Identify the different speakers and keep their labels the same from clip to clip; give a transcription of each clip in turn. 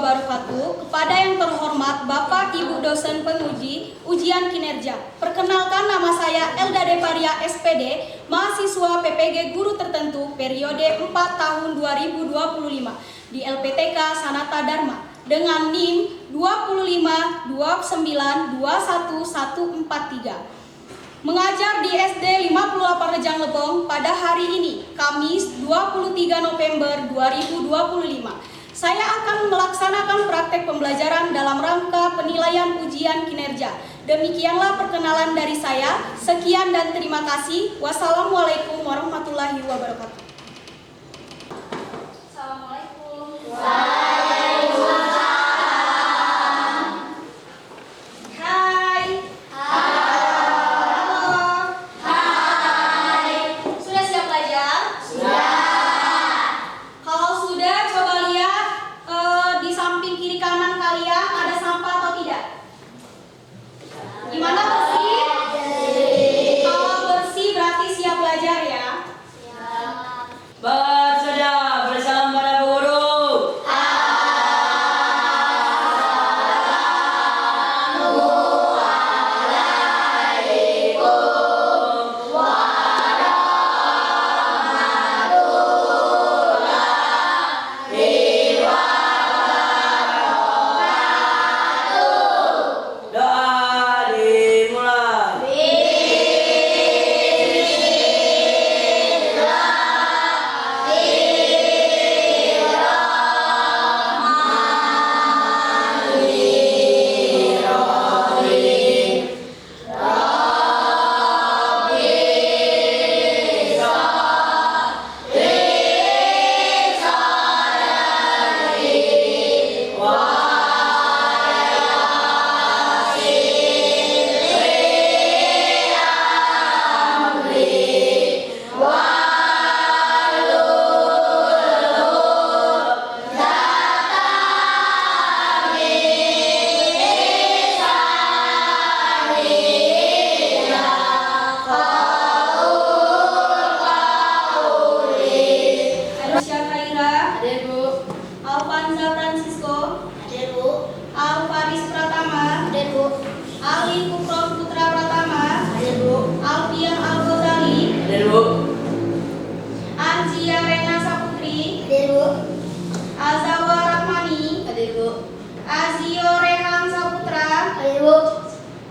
Speaker 1: wabarakatuh. Kepada yang terhormat Bapak Ibu dosen penguji ujian kinerja. Perkenalkan, nama saya Elda Deparia SPD, mahasiswa PPG Guru Tertentu periode 4 tahun 2025 di LPTK Sanata Dharma dengan NIM 252929143. Mengajar di SD 58 Rejang Lebong pada hari ini, Kamis 23 November 2025. Saya akan melaksanakan praktek pembelajaran dalam rangka penilaian ujian kinerja. Demikianlah perkenalan dari saya. Sekian dan terima kasih. Wassalamualaikum warahmatullahi wabarakatuh. Assalamualaikum.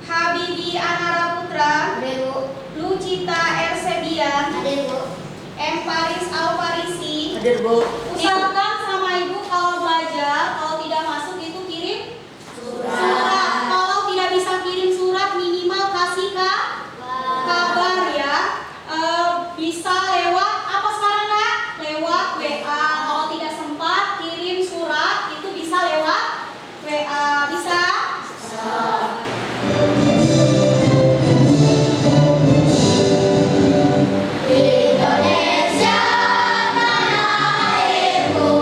Speaker 1: Habibi Anara Putra, Lucita Ersebian, M. Paris Alfarisi. Usahakan sama ibu kalau belajar, kalau tidak masuk itu kirim surat. Kalau tidak bisa kirim surat, minimal kasih kabar ya. Bisa lewat apa sekarang Kak? Lewat WA. Kalau tidak sempat kirim surat itu bisa lewat WA. Bisa?
Speaker 2: Indonesia tanah airku.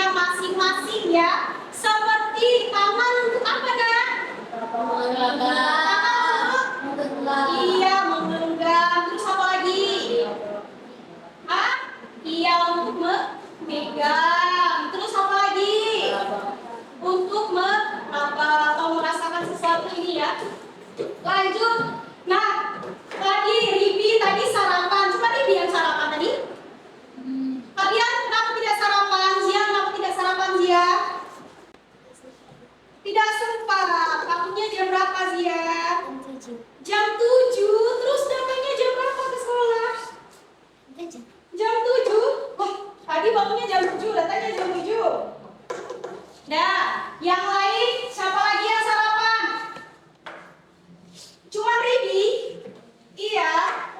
Speaker 1: bagian masing-masing ya. Seperti tangan untuk apa kan? Iya, menggenggam. Terus apa lagi? Hah? Iya, untuk memegang. Terus apa lagi? Untuk merasakan sesuatu ini ya. Lanjut. Nah, tadi Ribi tadi sarapan. Cuma Ribi yang sarapan tadi. Kalian kenapa tidak sarapan? Zia, kenapa tidak sarapan Zia? Tidak sempat. Waktunya jam berapa Zia? Jam 7. Terus datangnya jam berapa ke sekolah? Jam 7. Wah, tadi waktunya jam 7, datangnya jam 7. Nah, yang lain siapa lagi yang sarapan? Cuma Ribi? Iya.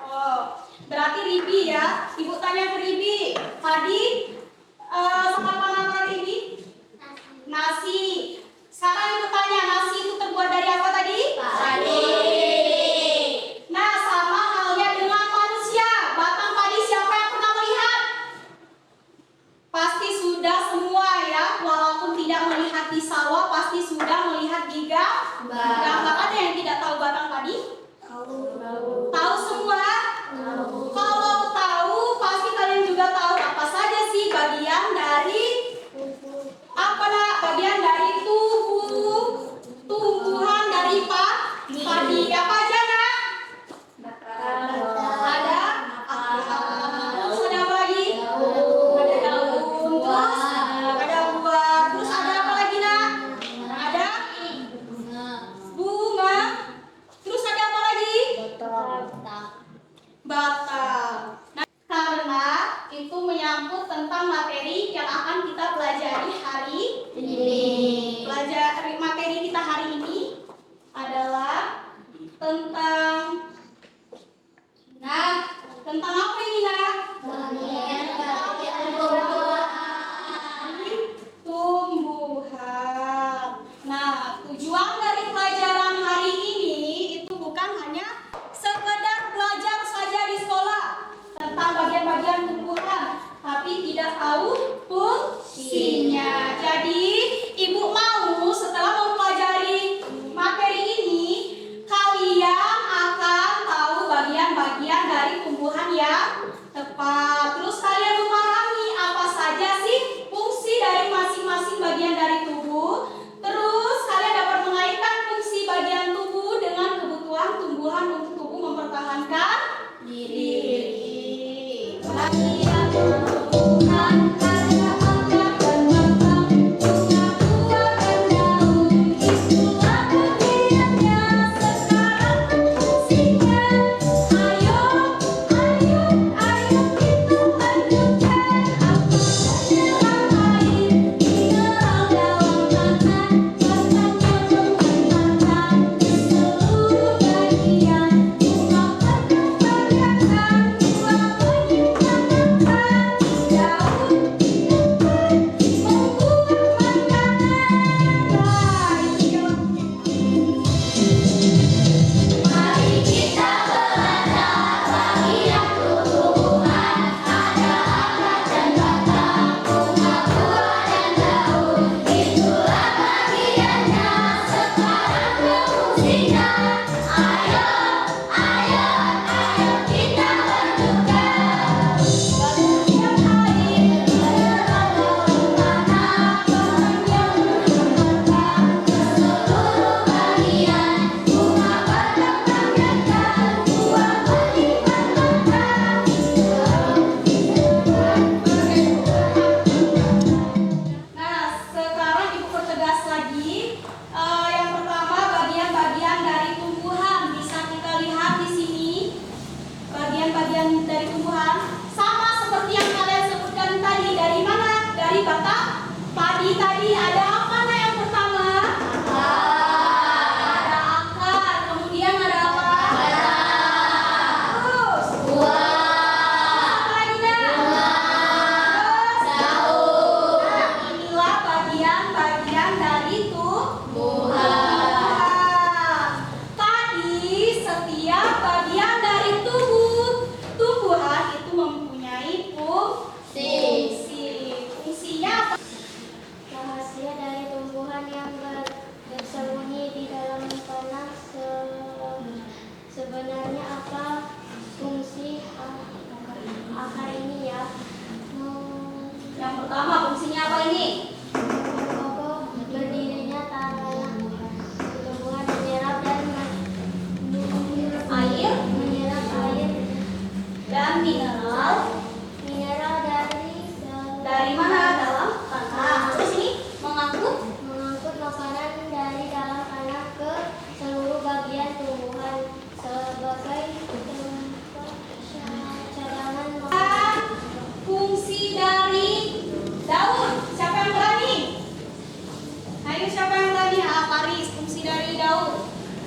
Speaker 1: Oh, berarti Ribi ya. Ibu tanya ke Ribi. Tadi sarapan apa Ribi? Nasi. Sekarang ibu tanya, nasi itu terbuat dari apa tadi? Padi. Nah, sama halnya dengan manusia. Batang padi siapa yang pernah melihat? Pasti sudah semua ya. Walaupun tidak melihat di sawah, pasti sudah melihat di gambar. Ada yang tidak tahu batang padi? Tahu semua? Kalau tahu, pasti kalian juga tahu apa saja sih bagian dari bagian dari tumbuhan dari padi. Apa aja nak? Ada terus ada apa lagi? Ada daun, terus ada buah, terus ada apa lagi nak? Ada bunga, terus ada apa lagi? Batang. Nah, karena itu menyangkut tentang materi yang akan kita pelajari hari ini. Materi kita hari ini adalah tentang apa ini nak? Tumbuhan. Nah, tujuan dari pelajaran hari ini itu bukan hanya sekedar belajar saja di sekolah tentang bagian-bagian tumbuhan, tapi tidak tahu fungsinya. Jadi, ibu mau setelah mempelajari materi ini, kalian akan tahu bagian-bagian dari tumbuhan yang tepat. Terus kalian memahami apa saja sih fungsi dari masing-masing bagian dari tubuh. Terus kalian dapat mengaitkan fungsi bagian tubuh dengan kebutuhan tumbuhan untuk tubuh mempertahankan diri. Bagian tumbuhan ada akar dan batang, bunga, buah dan daun. Itulah bagiannya, sekarang fungsinya. Ayo kita lanjutkan. Apa saja lain mineral dalam tanah, batangnya membentangkan ke seluruh bagian. Bunga berkepanjangan, buah menyimpan akar, daun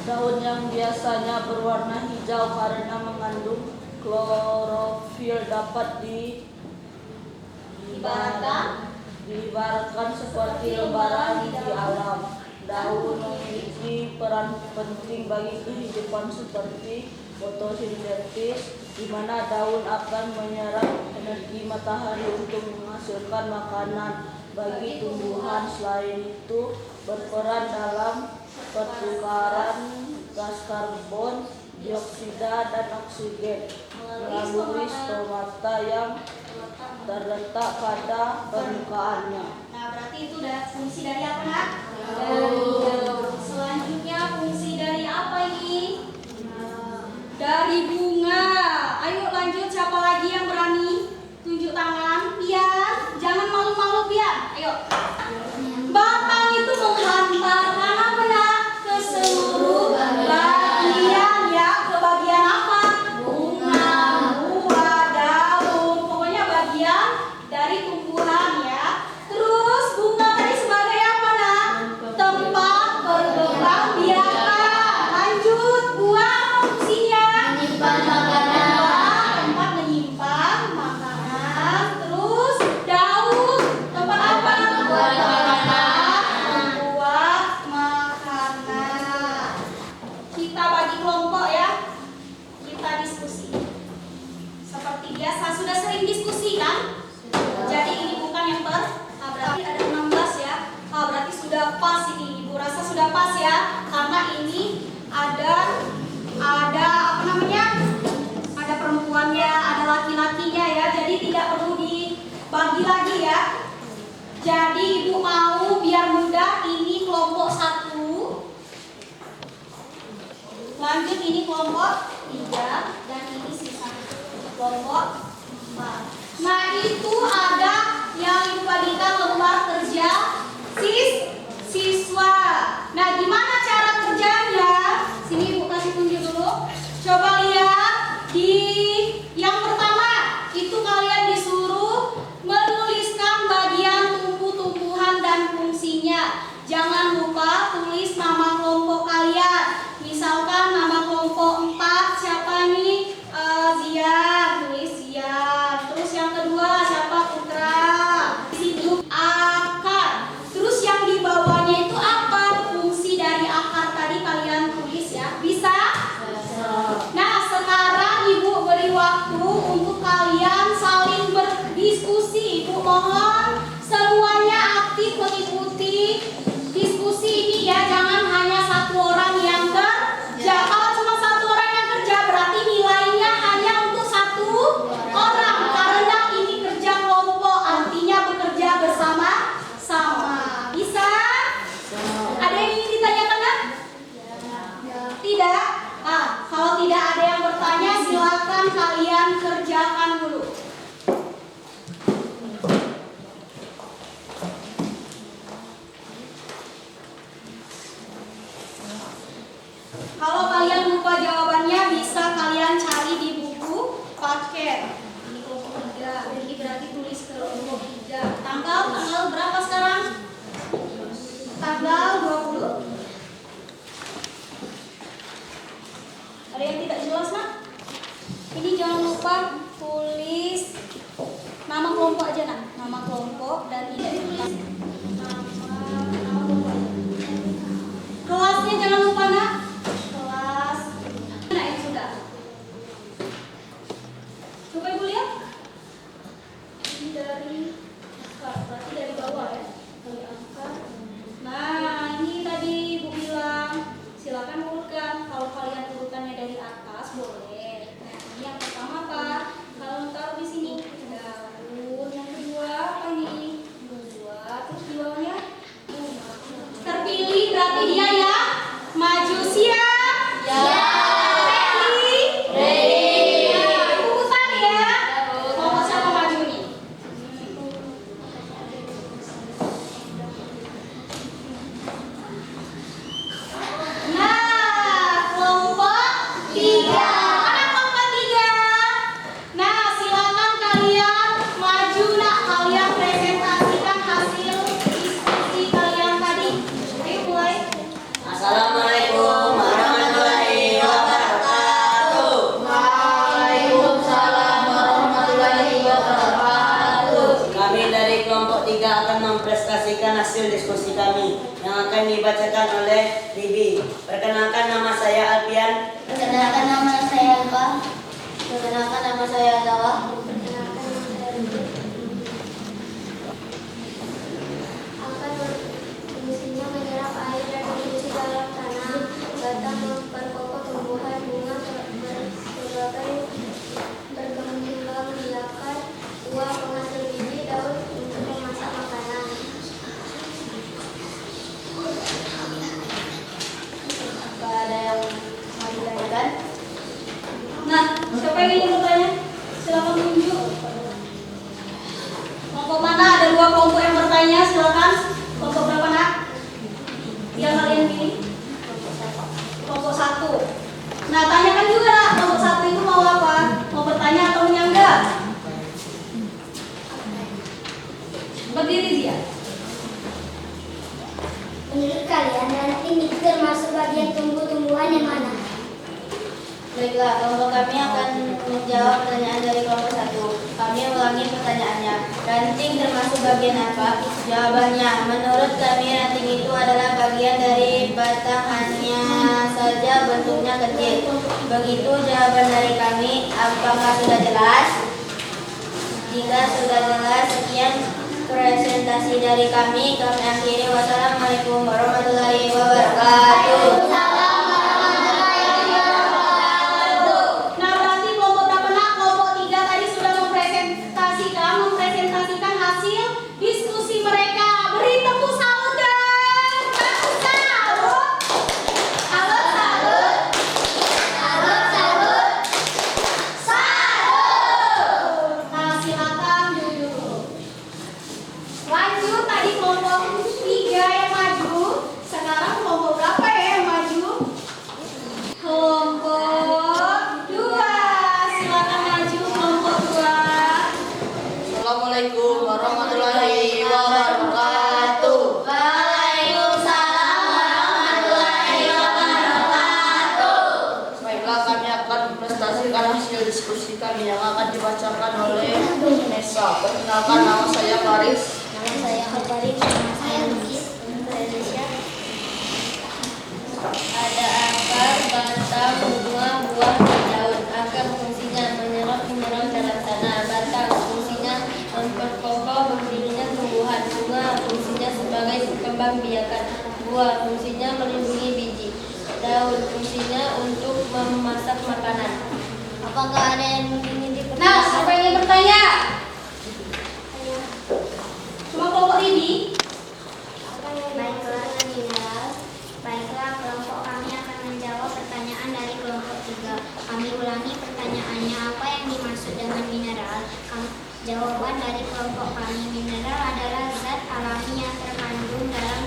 Speaker 2: Daun yang biasanya berwarna hijau karena mengandung klorofil dapat diibaratkan seperti lembaran di alam. Daun memiliki peran penting bagi kehidupan seperti fotosintesis, di mana daun akan menyerap energi matahari untuk menghasilkan makanan bagi tumbuhan. Selain itu, berperan dalam pertukaran gas karbon dioksida dan oksigen melalui stomata yang terletak pada permukaannya.
Speaker 1: Nah, berarti itu udah fungsi dari apa, Nak? Selanjutnya fungsi dari apa ini? Dari bunga. Ayo lanjut, siapa lagi yang berani? Tunjuk tangan. Pian, jangan malu-malu Pian. Ayo. Batang itu menghantarkan apa, Nak? Ke seluruh bagian ya. Ke bagian apa? Bunga, buah, daun. Pokoknya bagian dari tumbuhan ya. Terus bunga tadi sebagai apa, Nak? Tempat berkembang biakan. Lanjut, buah fungsinya menyimpan makanan. Tempat menyimpan makanan. Terus daun tempat apa? Membuat makanan. Kita bagi kelompok ya. Kita diskusi. Seperti biasa sudah sering diskusi kan? Jadi ini bukan yang berarti ada 16 ya. Berarti sudah pas ini. Ibu rasa sudah pas ya. Karena ini ada apa namanya? Ada perempuannya, ada laki-lakinya ya. Jadi tidak perlu dibagi lagi ya. Jadi ibu mau biar mudah ini kelompok 1. Lanjut ini kelompok 3 dan ini sisa kelompok 4. Nah itu ada yang ibu bagikan lembar kerja siswa. Nah gimana cara kerjanya? Sini ibu kasih tunjuk dulu. Coba lihat di yang pertama itu kalian disuruh menuliskan bagian tumbuh-tumbuhan dan fungsinya. Jangan lupa tulis nama kelompok kalian. Misalkan nama kelompok 4 siapa nih? Zian, tulis Zian. Terus yang kedua siapa? Putra. Hidup akar. Terus yang di bawahnya itu apa? Fungsi dari akar tadi kalian tulis ya. Bisa? Nah sekarang ibu beri waktu untuk kalian saling berdiskusi. Ibu mohon semuanya aktif mengikuti diskusi ini ya. Jangan hanya satu orang yang kerja. Kalau cuma satu orang yang kerja berarti nilainya hanya untuk satu orang. Karena ini kerja kelompok, artinya bekerja bersama-sama. Bisa? Ada yang ingin ditanyakan kan? Tidak? Kalau tidak ada yang bertanya silakan kalian kerjakan dulu. Kalau kalian lupa jawabannya bisa kalian cari di buku paket. Ini kelompok 3. Jadi berarti tulis kelompok 3. Tanggal berapa sekarang? Tanggal 20. Ada yang tidak jelas, Nak? Ini jangan lupa tulis nama kelompok aja, Nak. Nama kelompok dan ini ditulis nama kelompok. Kelasnya jangan lupa, Nak. Kelas. Nah, ini sudah. Coba Ibu lihat. Ini dari akar, berarti dari bawah ya. Dari akar. Nah, ini tadi Ibu bilang silakan urutkan. Kalau kalian urutannya dari atas boleh. Nah, ini yang pertama apa? Kalau taruh di sini daun. Yang kedua apa ini? Buah. Terus di bawahnya terpilih berarti dia ya maju siap. Ya. Ready. Urutan ya. Kelompok siapa maju nih? Nah, kelompok 3. Mana kelompok 3? Nah, silakan kalian maju, Nak. Kalian presentasikan hasil diskusi kalian tadi. Ayo mulai.
Speaker 3: hasil diskusi kami yang akan dibacakan oleh Bibi. Perkenalkan, nama saya Alfian.
Speaker 4: Perkenalkan, nama saya Alfa. Perkenalkan, nama saya Azawa. Akan fungsinya menyerap air dan diisi dalam tanah, batang memperkokoh tumbuhan, bunga berbagai berkembang biakan, buah penghasil biji, daun untuk memasak makanan. Apa ada yang mau ditanyakan?
Speaker 1: Nah, siapa yang ingin bertanya? Silakan tunjuk. Kelompok mana? Ada 2 kelompok yang bertanya, silakan. Kelompok berapa, Nak? Yang kalian pilih? Kelompok 1. Nah, tanyakan juga, Nak, kelompok 1 itu mau apa? Mau bertanya atau menyanggah? Berdiri dia.
Speaker 4: Menurut kalian, ranting itu termasuk bagian tumbuh-tumbuhan yang mana? Baiklah, kelompok kami akan menjawab pertanyaan dari kelompok 1. Kami ulangi pertanyaannya. Ranting termasuk bagian apa? Jawabannya, menurut kami ranting itu adalah bagian dari batang, hanya saja bentuknya kecil. Begitu jawaban dari kami. Apakah sudah jelas? Jika sudah jelas, sekian presentasi dari kami. Kami akhiri. Wassalamualaikum warahmatullahi wabarakatuh.
Speaker 1: Nah, berarti kelompok berapa, Nak? Kelompok 3 tadi sudah mempresentasikan hasil diskusi mereka. Beri tepuk salut dan tepuk salut. Salut, salut. Salut, salut. Salut. Nah, silakan duduk. Lanjut, tadi kelompok 3 yang maju. Sekarang kelompok berapa ya yang maju? Kelompok 2. Silakan maju kelompok 2.
Speaker 2: Assalamualaikum warahmatullahi wabarakatuh.
Speaker 4: Waalaikumsalam warahmatullahi wabarakatuh.
Speaker 2: Baiklah, kami akan mempresentasikan hasil diskusi kami yang akan dibacakan oleh Nesa. Perkenalkan, nama saya Faris.
Speaker 4: Nama saya Faris. Nama saya Lukis. Indonesia. Ada akar, batang, bunga, buah, dan daun. Akar fungsinya menyerap mineral dalam tanah. Batang fungsinya memperkokoh berdirinya tumbuhan. Bunga fungsinya sebagai pengembang biakan. Buah fungsinya melindungi biji. Daun fungsinya untuk memasak makanan. Apakah ada yang ingin dipertanyakan?
Speaker 1: Nah, siapa yang ingin bertanya? Cuma kelompok ini.
Speaker 4: Baiklah, mineral. Baiklah, kelompok kami akan menjawab pertanyaan dari kelompok 3. Kami ulangi pertanyaannya, apa yang dimaksud dengan mineral? Jawaban dari kelompok kami, mineral adalah zat alami yang terkandung dalam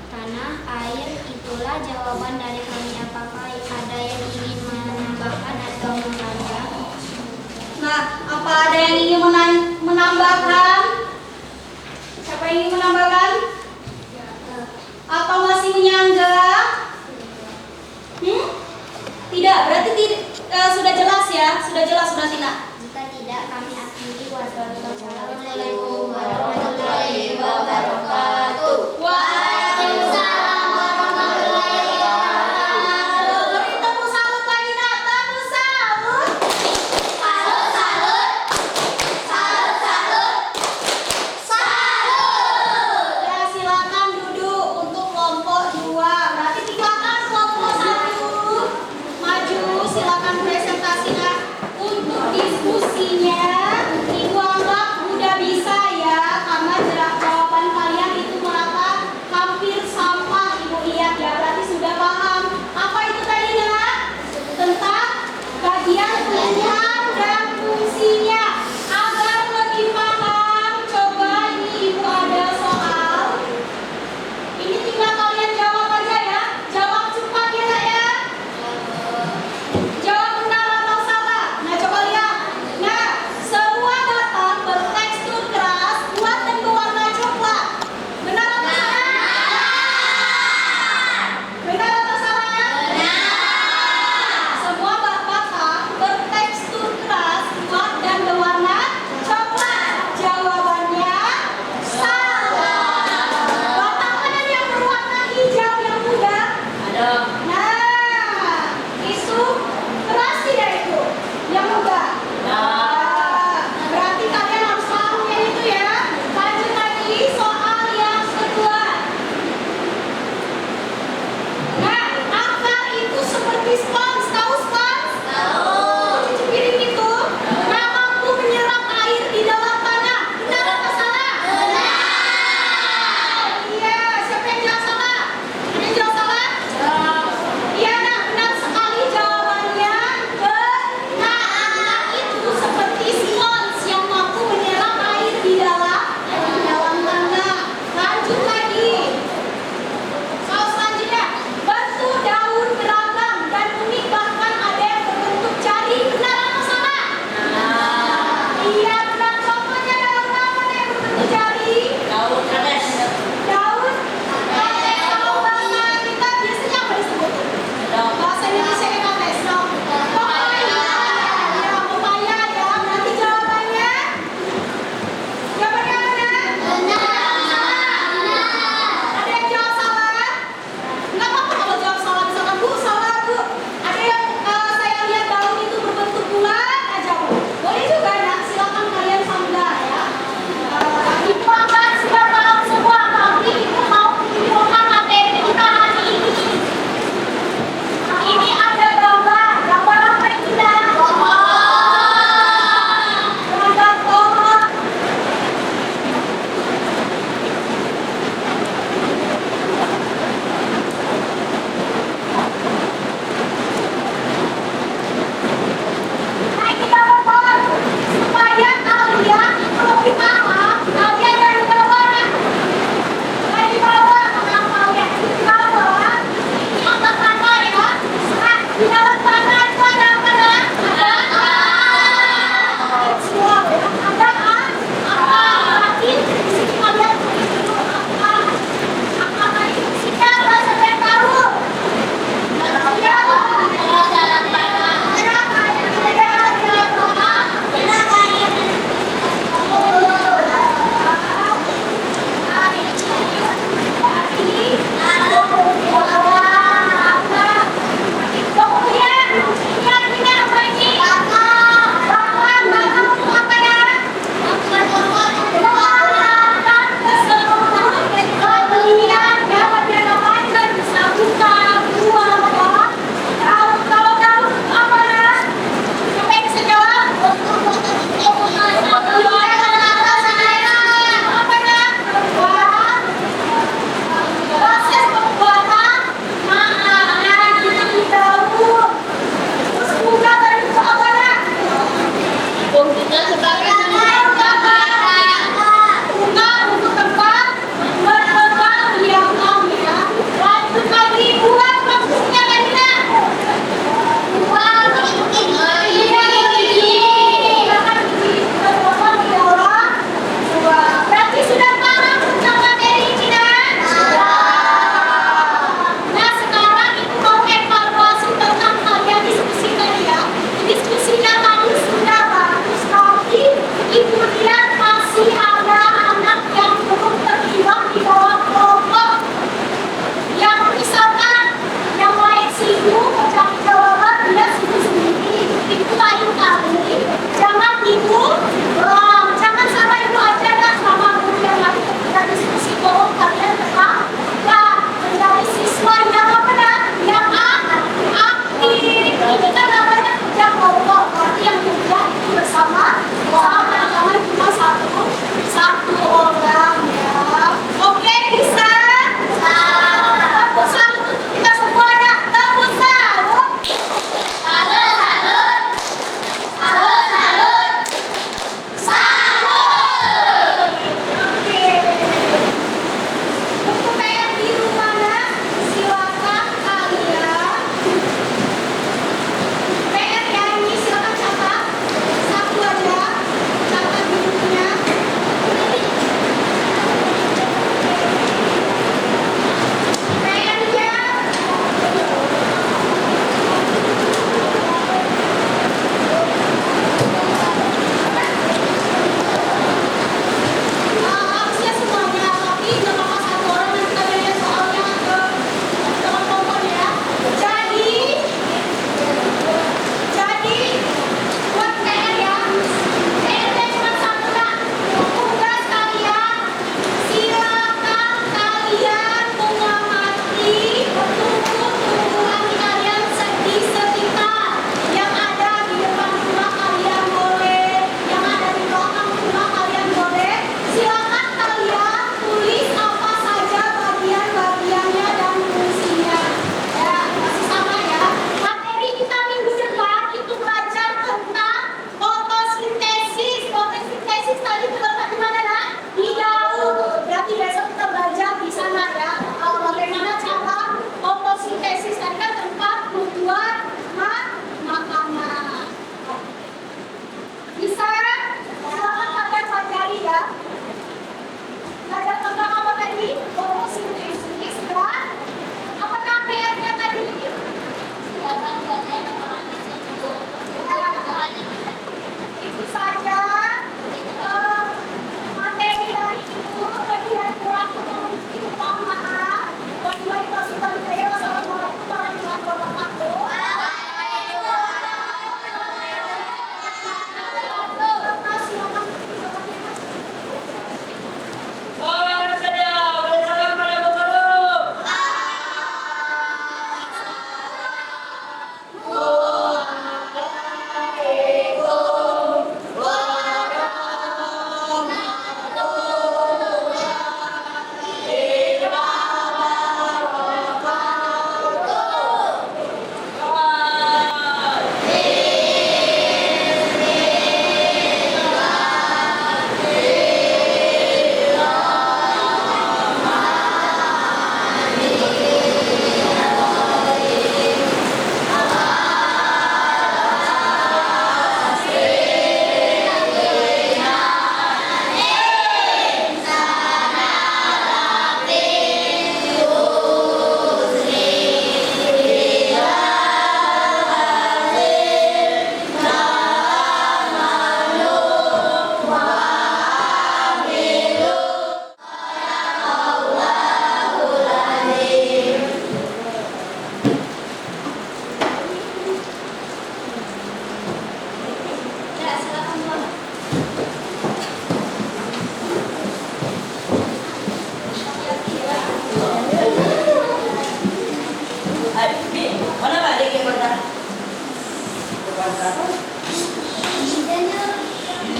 Speaker 4: tanah, air. Itulah jawaban dari kami. Apakah ada yang ingin menambahkan atau menambah?
Speaker 1: Nah, apa ada yang ingin menambahkan? Siapa yang ingin menambahkan? Atau masih menyanggah? Tidak, berarti sudah jelas ya? Sudah jelas berarti, Nak?
Speaker 4: Jika tidak, kami akhiri. Wassalamualaikum warahmatullahi wabarakatuh.
Speaker 1: Waalaikumsalam warahmatullahi wabarakatuh. Beri tepuk salut lagi, Nak. Tepuk salut. Salut, salut. Salut, salut. Salut. Ya, silakan duduk untuk kelompok 2. Berarti silakan kelompok 1 maju. Silakan presentasinya.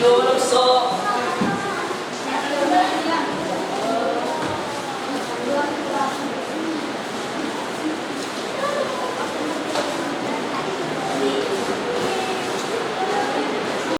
Speaker 2: Lulso